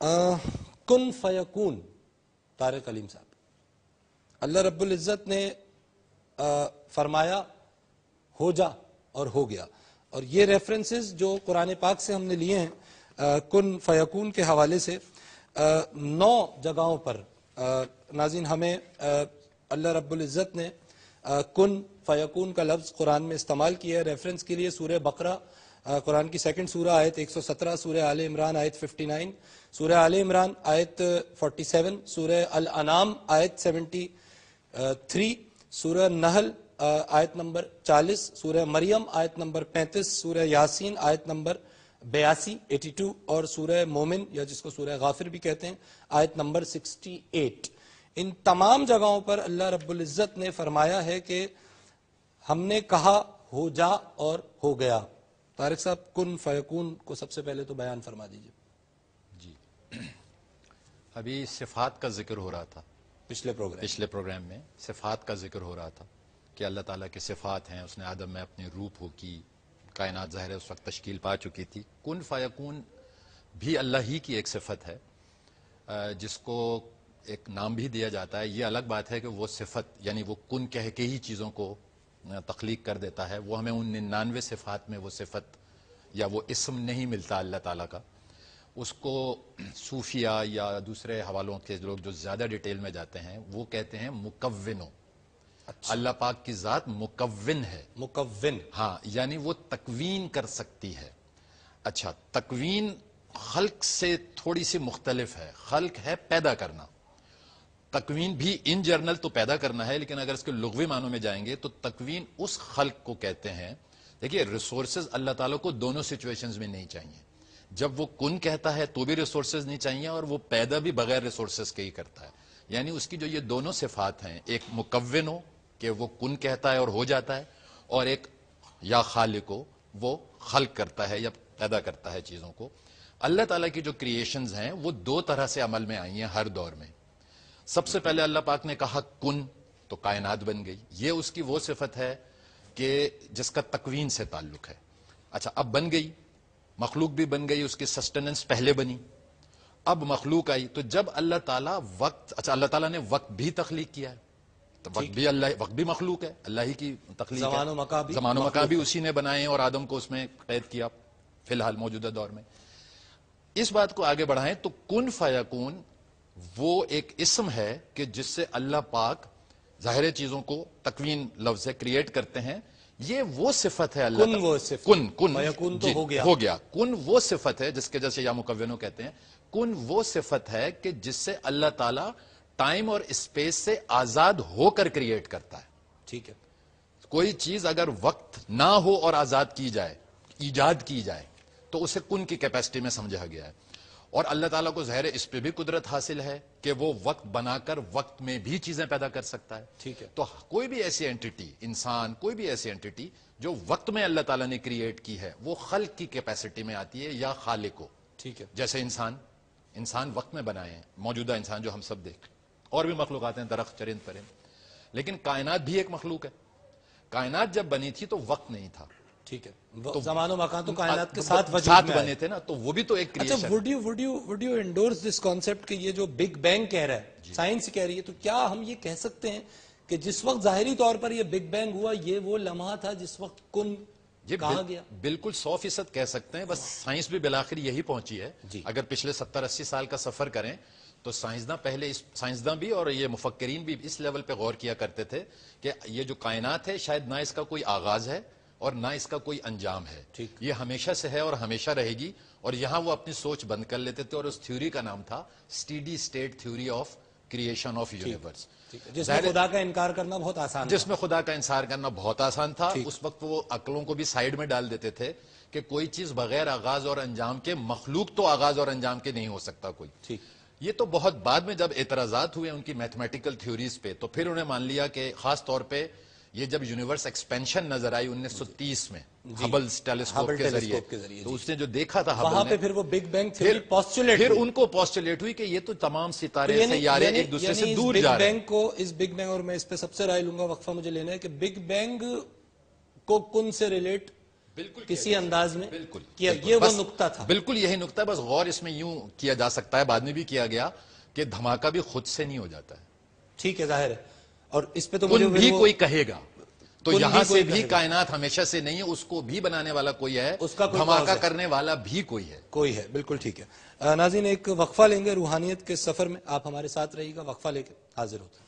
کن فیکون طارق علیم صاحب، اللہ رب العزت نے فرمایا ہو جا اور ہو گیا، اور یہ ریفرنسز جو قرآن پاک سے ہم نے لیے ہیں کن فیکون کے حوالے سے 9 جگہوں پر ناظرین ہمیں اللہ رب العزت نے کن فیکون کا لفظ قرآن میں استعمال کیا ہے ریفرنس کے لیے۔ سورہ بقرہ قرآن کی 2 سورہ آیت 117، سورہ آل عمران آیت 59، سورہ آل عمران آیت 47، سورہ الانعام آیت 73، سورہ نحل آیت نمبر 40، سورہ مریم آیت نمبر 35، سورہ یاسین آیت نمبر 82 اور سورہ مومن یا جس کو سورہ غافر بھی کہتے ہیں آیت نمبر 68۔ ان تمام جگہوں پر اللہ رب العزت نے فرمایا ہے کہ ہم نے کہا ہو جا اور ہو گیا۔ طارق صاحب کن فیکون کو سب سے پہلے تو بیان فرما دیجئے۔ جی ابھی صفات کا ذکر ہو رہا تھا، پچھلے پروگرام میں صفات کا ذکر ہو رہا تھا کہ اللہ تعالیٰ کی صفات ہیں، اس نے آدم میں اپنی روح پھونکی، کائنات ظاہر اس وقت تشکیل پا چکی تھی۔ کن فیکون بھی اللہ ہی کی ایک صفت ہے جس کو ایک نام بھی دیا جاتا ہے۔ یہ الگ بات ہے کہ وہ صفت یعنی وہ کن کہہ کے ہی چیزوں کو تخلیق کر دیتا ہے، وہ ہمیں ان 99 صفات میں وہ صفت یا وہ اسم نہیں ملتا اللہ تعالیٰ کا۔ اس کو صوفیہ یا دوسرے حوالوں کے لوگ جو زیادہ ڈیٹیل میں جاتے ہیں وہ کہتے ہیں مکونوں۔ اچھا، اللہ پاک کی ذات مکون ہے، مکون، ہاں یعنی وہ تکوین کر سکتی ہے۔ اچھا، تکوین خلق سے تھوڑی سی مختلف ہے۔ خلق ہے پیدا کرنا، تکوین بھی ان جرنل تو پیدا کرنا ہے، لیکن اگر اس کے لغوی معنوں میں جائیں گے تو تکوین اس خلق کو کہتے ہیں۔ دیکھیے ریسورسز اللہ تعالیٰ کو دونوں سچویشنز میں نہیں چاہیے، جب وہ کن کہتا ہے تو بھی ریسورسز نہیں چاہیے، اور وہ پیدا بھی بغیر ریسورسز کے ہی کرتا ہے۔ یعنی اس کی جو یہ دونوں صفات ہیں، ایک مکون ہو کہ وہ کن کہتا ہے اور ہو جاتا ہے، اور ایک یا خالق ہو وہ خلق کرتا ہے یا پیدا کرتا ہے چیزوں کو۔ اللہ تعالیٰ کی جو کریشنز ہیں وہ 2 طرح سے عمل میں آئی ہیں ہر دور میں۔ سب سے پہلے اللہ پاک نے کہا کن تو کائنات بن گئی، یہ اس کی وہ صفت ہے کہ جس کا تکوین سے تعلق ہے۔ اچھا، اب بن گئی، مخلوق بھی بن گئی، اس کی سسٹیننس پہلے بنی، اب مخلوق آئی۔ تو جب اللہ تعالیٰ اللہ تعالیٰ نے وقت بھی تخلیق کیا ہے، تو وقت بھی مخلوق ہے، اللہ ہی کی تخلیق ہے۔ زمان و مکان بھی اسی نے بنائے ہیں اور آدم کو اس میں قید کیا فی الحال موجودہ دور میں۔ اس بات کو آگے بڑھائیں تو کن فیکون وہ ایک اسم ہے کہ جس سے اللہ پاک ظاہر چیزوں کو تکوین لفظ سے کریٹ کرتے ہیں۔ یہ وہ صفت ہے اللہ کن وہ صفت، کن فیکون تو ہو گیا۔ کن وہ صفت ہے جس کے جیسے یا مکونوں کہتے ہیں، کن وہ صفت ہے کہ جس سے اللہ تعالیٰ ٹائم اور اسپیس سے آزاد ہو کر کریٹ کرتا ہے۔ ٹھیک ہے، کوئی چیز اگر وقت نہ ہو اور آزاد کی جائے، ایجاد کی جائے، تو اسے کن کی کیپیسٹی میں سمجھا گیا ہے۔ اور اللہ تعالیٰ کو ظاہر اس پہ بھی قدرت حاصل ہے کہ وہ وقت بنا کر وقت میں بھی چیزیں پیدا کر سکتا ہے۔ ٹھیک ہے، تو کوئی بھی ایسی اینٹیٹی، انسان، کوئی بھی ایسی اینٹیٹی جو وقت میں اللہ تعالیٰ نے کریٹ کی ہے وہ خلق کی کیپیسٹی میں آتی ہے یا خالق کو۔ ٹھیک ہے، جیسے انسان وقت میں بنائے ہیں، موجودہ انسان جو ہم سب دیکھ، اور بھی مخلوقات ہیں، درخت، چرند پرند، لیکن کائنات بھی ایک مخلوق ہے۔ کائنات جب بنی تھی تو وقت نہیں تھا، ٹھیک ہے، زمان و مکان تو کائنات کے ساتھ وجود میں بنے تھے نا، تو وہ بھی تو ایک اچھا، creation. would you endorse this concept کہ یہ جو بگ بینگ کہہ رہا ہے، سائنس کہہ رہی ہے، تو کیا ہم یہ کہہ سکتے ہیں کہ جس وقت ظاہری طور پر یہ بگ بینگ ہوا یہ وہ لمحہ تھا جس وقت کن کہا گیا؟ بالکل 100% کہہ سکتے ہیں، بس سائنس بھی بالآخر یہی پہنچی ہے۔ اگر پچھلے 70-80 سال کا سفر کریں تو سائنسداں بھی اور یہ مفکرین بھی اس لیول پہ غور کیا کرتے تھے کہ یہ جو کائنات ہے شاید نہ اس کا کوئی آغاز ہے اور نہ اس کا کوئی انجام ہے، یہ ہمیشہ سے ہے اور ہمیشہ رہے گی۔ اور یہاں وہ اپنی سوچ بند کر لیتے تھے، اور اس تھیوری کا نام تھا steady state theory of creation of universe, جس میں خدا کا انکار کرنا بہت آسان، جس میں خدا کا انکار کرنا بہت آسان تھا۔ اس وقت وہ عقلوں کو بھی سائیڈ میں ڈال دیتے تھے کہ کوئی چیز بغیر آغاز اور انجام کے، مخلوق تو آغاز اور انجام کے نہیں ہو سکتا کوئی۔ یہ تو بہت بعد میں جب اعتراضات ہوئے ان کی میتھمیٹیکل تھیوریز پہ، تو پھر انہیں مان لیا کہ خاص طور پہ یہ جب یونیورس ایکسپینشن نظر آئی 1930 میں ہبل ٹیلیسکوپ کے ذریعے، تو اس نے جو دیکھا تھا وہاں پہ پھر وہ بگ بینگ تھیوری پوسچولیٹ، پھر ان کو پوسچولیٹ ہوئی کہ یہ تو تمام ستارے سیارے ایک دوسرے سے دور جا رہے ہیں۔ اس بگ بینگ، اور میں اس پہ سب سے رائے لوں گا، وقفہ مجھے لینا ہے کہ بگ بینگ کو کن سے ریلیٹ کسی انداز میں بالکل کیا، یہ وہ نقطہ تھا. بالکل یہی نقطہ. بس غور اس میں یوں کیا جا سکتا ہے، بعد میں بھی کیا گیا، کہ دھماکہ بھی خود سے نہیں ہو جاتا ہے. ٹھیک ہے، ظاہر ہے. اور اس پہ تو کن مجھے بھی کوئی کہے گا تو کن یہاں بھی سے کوئی بھی کہے گا. کائنات ہمیشہ سے نہیں ہے، اس کو بھی بنانے والا کوئی ہے، اس کا کوئی دھماکہ cause ہے. کرنے والا بھی کوئی ہے. کوئی ہے. بالکل ٹھیک ہے. ناظرین ایک وقفہ لیں گے روحانیت کے سفر میں، آپ ہمارے ساتھ رہیے گا. وقفہ لے کے حاضر ہوتے ہیں.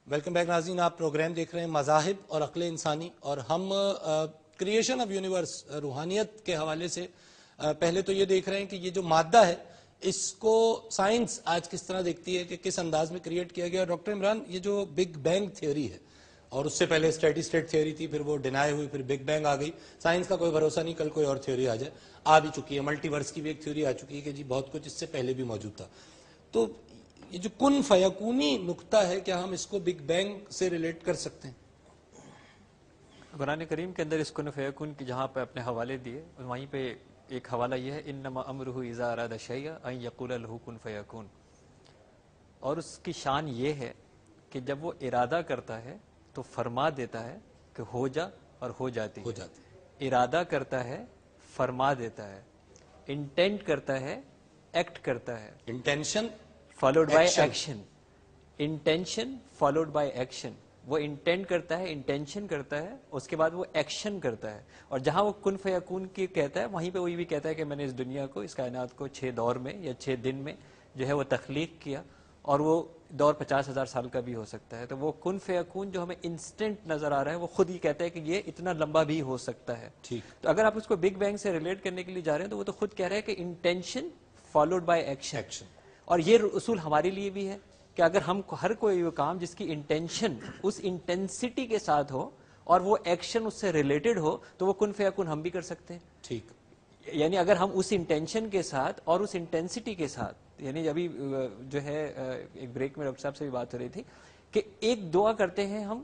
ویلکم بیک ناظرین، آپ پروگرام دیکھ رہے ہیں مذاہب اور عقل انسانی، اور ہم کریشن آف یونیورس روحانیت کے حوالے سے پہلے تو یہ دیکھ رہے ہیں کہ یہ جو مادہ ہے اس کو سائنس آج کس طرح دیکھتی ہے، کہ کس انداز میں کریٹ کیا گیا. ڈاکٹر عمران، یہ جو بگ بینگ تھیوری ہے، اور اس سے پہلے اسٹیڈی اسٹیٹ تھیوری تھی، پھر وہ ڈینائی ہوئی، پھر بگ بینگ آ گئی. سائنس کا کوئی بھروسہ نہیں، کل کوئی اور تھیوری آ جائے. آ بھی چکی ہے، ملٹی ورس کی بھی ایک تھیوری آ چکی ہے کہ جی بہت کچھ اس سے پہلے بھی موجود تھا. تو یہ جو کن فیکونی نقطہ ہے، کیا ہم اس کو بگ بینگ سے ریلیٹ کر سکتے ہیں؟ قرآن کریم کے اندر اس کن فیکون کی جہاں پہ اپنے حوالے دیے، وہیں پہ ایک حوالہ یہ ہے، انما امرہ اذا اراد شیئا ان یقول لہ کن فیکون. اور اس کی شان یہ ہے کہ جب وہ ارادہ کرتا ہے تو فرما دیتا ہے کہ ہو جا، اور ہو جاتی ہے. ارادہ کرتا ہے، فرما دیتا ہے. انٹینٹ کرتا ہے، ایکٹ کرتا ہے. Intention followed by action. Intention followed by action. وہ انٹینٹ کرتا ہے، انٹینشن کرتا ہے، اس کے بعد وہ ایکشن کرتا ہے. اور جہاں وہ کن فیکون کی کہتا ہے، وہیں پہ وہی بھی کہتا ہے کہ میں نے اس دنیا کو، اس کائنات کو 6 دور میں یا 6 دن میں جو ہے وہ تخلیق کیا، اور وہ دور 50,000 سال کا بھی ہو سکتا ہے. تو وہ کن فیکون جو ہمیں انسٹنٹ نظر آ رہا ہے، وہ خود ہی کہتا ہے کہ یہ اتنا لمبا بھی ہو سکتا ہے. تو اگر آپ اس کو بگ بینگ سے ریلیٹ کرنے کے لیے جا رہے ہیں تو وہ تو خود کہہ رہے ہیں کہ انٹینشن فالوڈ بائی ایکشن. اور یہ اصول ہمارے لیے بھی ہے کہ اگر ہم ہر کوئی کام جس کی انٹینشن اس انٹینسٹی کے ساتھ ہو اور وہ ایکشن اس سے ریلیٹڈ ہو، تو وہ کن فیکون ہم بھی کر سکتے ہیں. ٹھیک. یعنی اگر ہم اس انٹینشن کے ساتھ اور اس انٹینسٹی کے ساتھ، یعنی ابھی جو ہے ایک بریک میں ڈاکٹر صاحب سے بھی بات ہو رہی تھی کہ ایک دعا کرتے ہیں ہم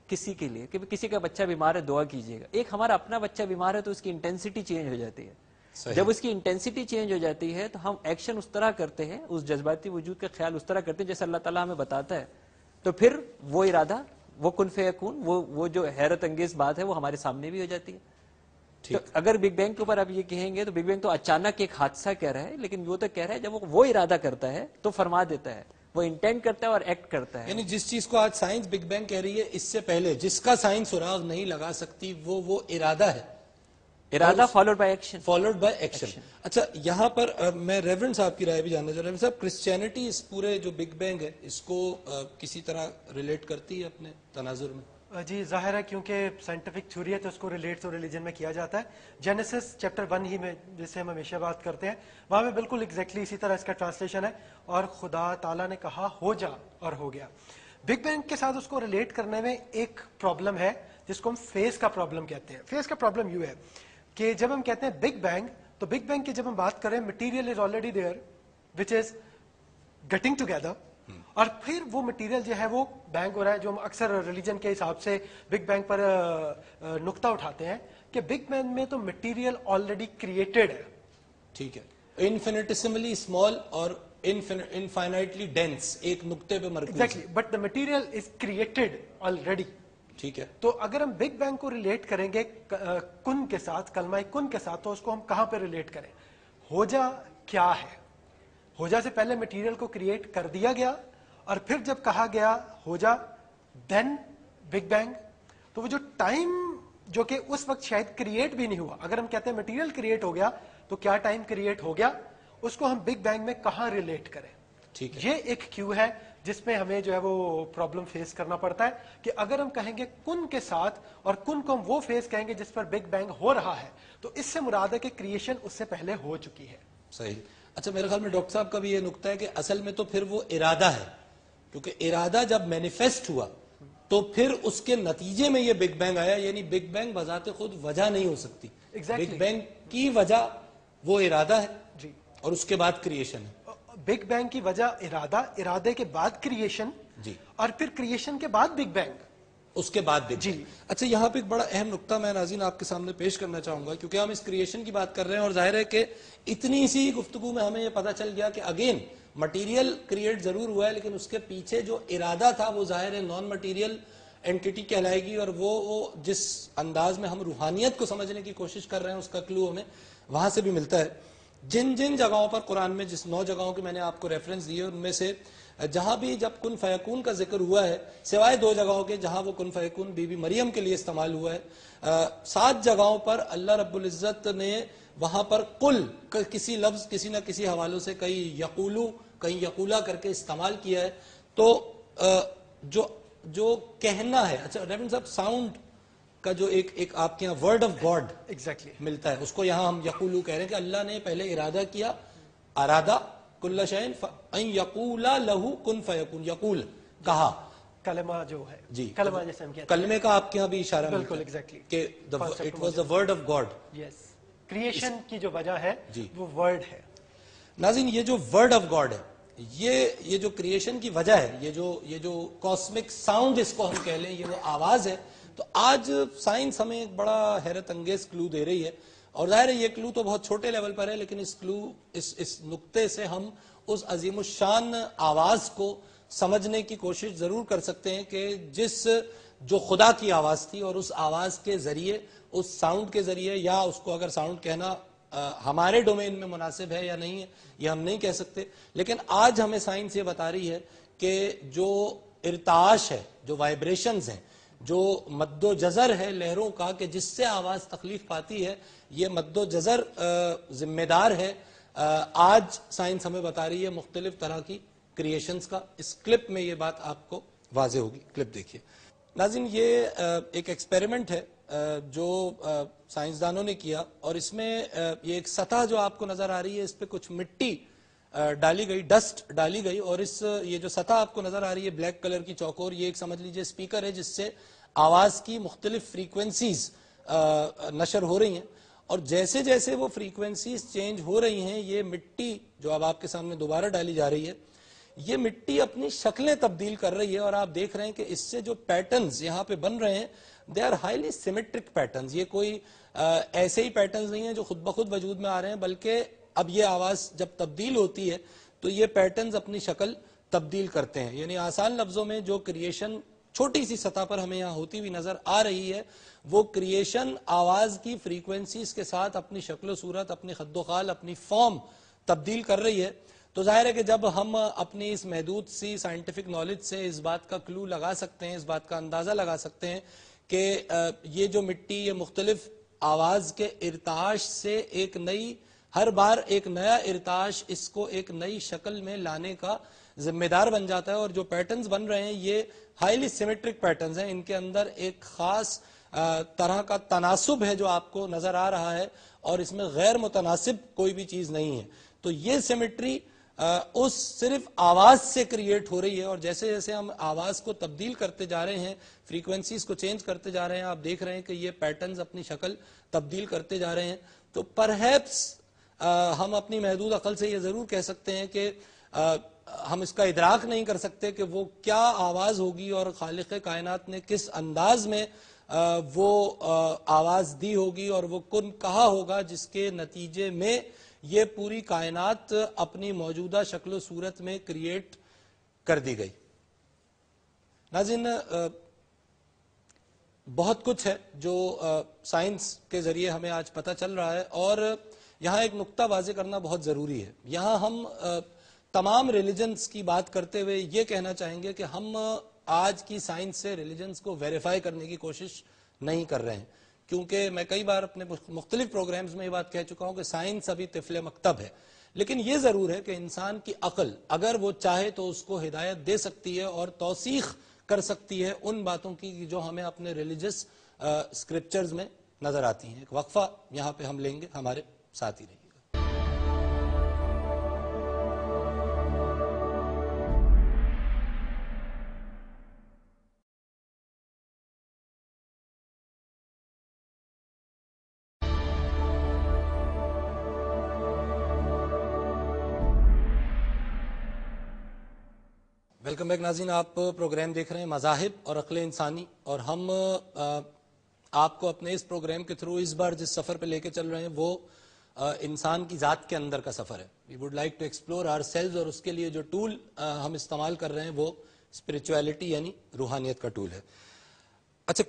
کسی کے لیے کہ کسی کا بچہ بیمار ہے، دعا کیجیے گا. ایک ہمارا اپنا بچہ بیمار ہے تو اس کی انٹینسٹی چینج ہو جاتی ہے. جب اس کی انٹینسٹی چینج ہو جاتی ہے تو ہم ایکشن اس طرح کرتے ہیں، اس جذباتی وجود کا خیال اس طرح کرتے ہیں جیسے اللہ تعالیٰ ہمیں بتاتا ہے. تو پھر وہ ارادہ، وہ کن فیکون، وہ جو حیرت انگیز بات ہے وہ ہمارے سامنے بھی ہو جاتی ہے. تو اگر بگ بینگ کے اوپر آپ یہ کہیں گے تو بگ بینگ تو اچانک ایک حادثہ کہہ رہا ہے، لیکن وہ تو کہہ رہا ہے جب وہ ارادہ کرتا ہے تو فرما دیتا ہے، وہ انٹینڈ کرتا ہے اور ایکٹ کرتا ہے. یعنی جس چیز کو آج سائنس بگ بینگ کہہ رہی ہے، اس سے پہلے جس کا سائنس سراغ نہیں لگا سکتی، وہ ارادہ ہے. ارادہ followed by action. Followed by action. اچھا، یہاں پر میں ریورنڈ صاحب کی رائے بھی جاننا چاہ رہا ہوں. صاحب، کرسچینٹی اس پورے جو بگ بینگ ہے اس کو کسی طرح ریلیٹ کرتی ہے اپنے تناظر میں؟ جی ظاہر ہے، کیونکہ سائنٹیفک تھیوری ہے تو اس کو ریلیٹ تو ریلیجن میں کیا جاتا ہے. جینیسس چیپٹر 1 ہی میں جس سے ہم ہمیشہ بات کرتے ہیں، وہاں میں بالکل ایگزیکٹلی اسی طرح اس کا ٹرانسلیشن ہے، اور خدا تعالیٰ نے کہا ہو جا اور ہو گیا. بگ بینگ کے ساتھ اس کو ریلیٹ کرنے میں ایک پرابلم ہے جس کو ہم فیز کا پرابلم کہتے ہیں. فیز کا پرابلم یوں ہے کہ جب ہم کہتے ہیں بگ بینگ، تو بگ بینگ کی جب ہم بات کریں، material is already there which is getting together, اور پھر وہ مٹیریل جو ہے وہ بینگ ہو رہا ہے. جو ہم اکثر ریلیجن کے حساب سے بگ بینگ پر نقطہ اٹھاتے ہیں کہ بگ بینگ میں تو مٹیریل آلریڈی کریٹڈ ہے. ٹھیک ہے. انفینیٹیسملی اسمال اور انفائنائٹلی ڈینس، ایک نقطے پہ مرکوز. Exactly, but the material is created already. ٹھیک ہے. تو اگر ہم بگ بینگ کو ریلیٹ کریں گے کن کے ساتھ، کلمہ کن کے ساتھ، تو اس کو ہم کہاں پہ ریلیٹ کریں؟ ہو جا کیا ہے؟ ہو جا سے پہلے مٹیریل کو کریٹ کر دیا گیا، اور پھر جب کہا گیا ہو جا دین بگ بینگ. تو وہ جو ٹائم جو کہ اس وقت شاید کریٹ بھی نہیں ہوا، اگر ہم کہتے ہیں مٹیریل کریٹ ہو گیا تو کیا ٹائم کریٹ ہو گیا، اس کو ہم بگ بینگ میں کہاں ریلیٹ کریں؟ ٹھیک ہے. یہ ایک کیو ہے جس میں ہمیں جو ہے وہ پرابلم فیس کرنا پڑتا ہے کہ اگر ہم کہیں گے کن کے ساتھ، اور کن کو ہم وہ فیس کہیں گے جس پر بگ بینگ ہو رہا ہے، تو اس سے مراد ہے کہ کریشن اس سے پہلے ہو چکی ہے. صحیح. اچھا، میرے خیال میں ڈاکٹر صاحب کا بھی یہ نقطہ ہے کہ اصل میں تو پھر وہ ارادہ ہے، کیونکہ ارادہ جب مینیفیسٹ ہوا تو پھر اس کے نتیجے میں یہ بگ بینگ آیا. یعنی بگ بینگ بذات خود وجہ نہیں ہو سکتی. بگ بینگ کی وجہ وہ ارادہ ہے جی، اور اس کے بعد کریشن ہے. بگ بینگ کی وجہ ارادہ، ارادے کے بعد کریشن، جی اور پھر کریشن کے بعد بگ بینگ. اس کے بعد جی. اچھا یہاں پہ ایک بڑا اہم نقطہ میں ناظرین آپ کے سامنے پیش کرنا چاہوں گا, کیونکہ ہم اس کریشن کی بات کر رہے ہیں اور ظاہر ہے کہ اتنی سی گفتگو میں ہمیں یہ پتا چل گیا کہ اگین مٹیریل کریٹ ضرور ہوا ہے, لیکن اس کے پیچھے جو ارادہ تھا وہ ظاہر ہے نان مٹیریل اینٹیٹی کہلائے گی, اور وہ جس انداز میں ہم روحانیت کو سمجھنے کی کوشش کر رہے ہیں اس کا کلو ہمیں وہاں سے بھی ملتا ہے. جن جن جگہوں پر قرآن میں جس 9 جگہوں کی میں نے آپ کو ریفرنس دی ہے ان میں سے جہاں بھی جب کن فیکون کا ذکر ہوا ہے, سوائے 2 جگہوں کے جہاں وہ کن فیکون بی بی مریم کے لیے استعمال ہوا ہے, 7 جگہوں پر اللہ رب العزت نے وہاں پر قل کسی لفظ کسی نہ کسی حوالوں سے کہیں یقولو کہیں یقولا کر کے استعمال کیا ہے. تو جو کہنا ہے, اچھا ریورنڈ صاحب ساؤنڈ کا جو ایک آپ کے یہاں ورڈ آف گاڈ ایگزیکٹلی ملتا ہے, اس کو یہاں ہم یقولو کہہ رہے ہیں کہ اللہ نے پہلے ارادہ کیا, ارادہ کل شین ان یقولا لہو کن فیکون, یقول کہا کلمہ جو ہے جی, کلمہ جیسے ہم کہتے ہیں کلمے کا آپ کے یہاں بھی اشارہ بالکل ملتا ہے ایگزیکٹلی کہ it was the word of God. Yes, creation کی جو وجہ ہے جی. وہ ورڈ ہے. ناظرین یہ جو ورڈ آف گاڈ ہے, یہ جو کریشن کی وجہ ہے, یہ جو کاسمک ساؤنڈ اس کو ہم کہہ لیں, یہ وہ آواز ہے. تو آج سائنس ہمیں ایک بڑا حیرت انگیز کلو دے رہی ہے, اور ظاہر ہے یہ کلو تو بہت چھوٹے لیول پر ہے, لیکن اس نقطے سے ہم اس عظیم الشان آواز کو سمجھنے کی کوشش ضرور کر سکتے ہیں کہ جو خدا کی آواز تھی, اور اس آواز کے ذریعے اس ساؤنڈ کے ذریعے, یا اس کو اگر ساؤنڈ کہنا ہمارے ڈومین میں مناسب ہے یا نہیں ہے یہ ہم نہیں کہہ سکتے, لیکن آج ہمیں سائنس یہ بتا رہی ہے کہ جو ارتعاش ہے, جو وائبریشنز ہیں, جو مد و جزر ہے لہروں کا کہ جس سے آواز تخلیق پاتی ہے, یہ مد و جزر ذمہ دار ہے. آج سائنس ہمیں بتا رہی ہے مختلف طرح کی کریشنز کا. اس کلپ میں یہ بات آپ کو واضح ہوگی, کلپ دیکھیے. ناظرین یہ ایک ایکسپیریمنٹ ہے جو سائنسدانوں نے کیا, اور اس میں یہ ایک سطح جو آپ کو نظر آ رہی ہے اس پہ کچھ مٹی ڈالی گئی, ڈسٹ ڈالی گئی, اور یہ جو سطح آپ کو نظر آ رہی ہے بلیک کلر کی چوکور, یہ ایک سمجھ لیجئے اسپیکر ہے جس سے آواز کی مختلف فریکوینسیز نشر ہو رہی ہیں, اور جیسے جیسے وہ فریکوینسیز چینج ہو رہی ہیں یہ مٹی جو اب آپ کے سامنے دوبارہ ڈالی جا رہی ہے, یہ مٹی اپنی شکلیں تبدیل کر رہی ہے, اور آپ دیکھ رہے ہیں کہ اس سے جو پیٹرنز یہاں پہ بن رہے ہیں they are highly symmetric patterns. یہ کوئی ایسے ہی پیٹرنز نہیں ہیں جو خود بخود وجود میں آ رہے ہیں, بلکہ اب یہ آواز جب تبدیل ہوتی ہے تو یہ پیٹرنز اپنی شکل تبدیل کرتے ہیں. یعنی آسان لفظوں میں جو کریشن چھوٹی سی سطح پر ہمیں یہاں ہوتی ہوئی نظر آ رہی ہے, وہ کریشن آواز کی فریکوینسیز کے ساتھ اپنی شکل و صورت, اپنی خد و خال, اپنی فارم تبدیل کر رہی ہے. تو ظاہر ہے کہ جب ہم اپنی اس محدود سی سائنٹیفک نالج سے اس بات کا کلو لگا سکتے ہیں, اس بات کا اندازہ لگا سکتے ہیں کہ یہ جو مٹی یہ مختلف آواز کے ارتعاش سے ایک نئی, ہر بار ایک نیا ارتعاش اس کو ایک نئی شکل میں لانے کا ذمہ دار بن جاتا ہے, اور جو پیٹرنز بن رہے ہیں یہ ہائیلی سیمیٹرک پیٹرنز ہیں, ان کے اندر ایک خاص طرح کا تناسب ہے جو آپ کو نظر آ رہا ہے, اور اس میں غیر متناسب کوئی بھی چیز نہیں ہے. تو یہ سیمیٹری اس صرف آواز سے کریٹ ہو رہی ہے, اور جیسے جیسے ہم آواز کو تبدیل کرتے جا رہے ہیں, فریکوینسیز کو چینج کرتے جا رہے ہیں, آپ دیکھ رہے ہیں کہ یہ پیٹرنز اپنی شکل تبدیل کرتے جا رہے ہیں. تو پرہیپس ہم اپنی محدود عقل سے یہ ضرور کہہ سکتے ہیں کہ ہم اس کا ادراک نہیں کر سکتے کہ وہ کیا آواز ہوگی, اور خالق کائنات نے کس انداز میں وہ آواز دی ہوگی, اور وہ کن کہا ہوگا جس کے نتیجے میں یہ پوری کائنات اپنی موجودہ شکل و صورت میں کریٹ کر دی گئی. ناظرین بہت کچھ ہے جو سائنس کے ذریعے ہمیں آج پتہ چل رہا ہے, اور یہاں ایک نقطہ واضح کرنا بہت ضروری ہے. یہاں ہم تمام ریلیجنز کی بات کرتے ہوئے یہ کہنا چاہیں گے کہ ہم آج کی سائنس سے ریلیجنز کو ویریفائی کرنے کی کوشش نہیں کر رہے ہیں, کیونکہ میں کئی بار اپنے مختلف پروگرامز میں یہ بات کہہ چکا ہوں کہ سائنس ابھی طفل مکتب ہے, لیکن یہ ضرور ہے کہ انسان کی عقل اگر وہ چاہے تو اس کو ہدایت دے سکتی ہے اور توثیق کر سکتی ہے ان باتوں کی جو ہمیں اپنے ریلیجس اسکرپچرز میں نظر آتی ہیں. ایک وقفہ یہاں پہ ہم لیں گے, ہمارے ساتھ ہی رہیے. ویلکم بیک ناظرین، آپ پروگرام دیکھ رہے ہیں مذاہب اور عقل انسانی، اور ہم آپ کو اپنے اس پروگرام کے تھرو اس بار جس سفر پہ لے کے چل رہے ہیں وہ انسان کی ذات کے اندر کا سفر ہے. We would like to explore our cells, اور اس کے لیے جو ٹول ہم استعمال کر رہے ہیں وہ اسپرچویلٹی یعنی روحانیت کا ٹول ہے. اچھا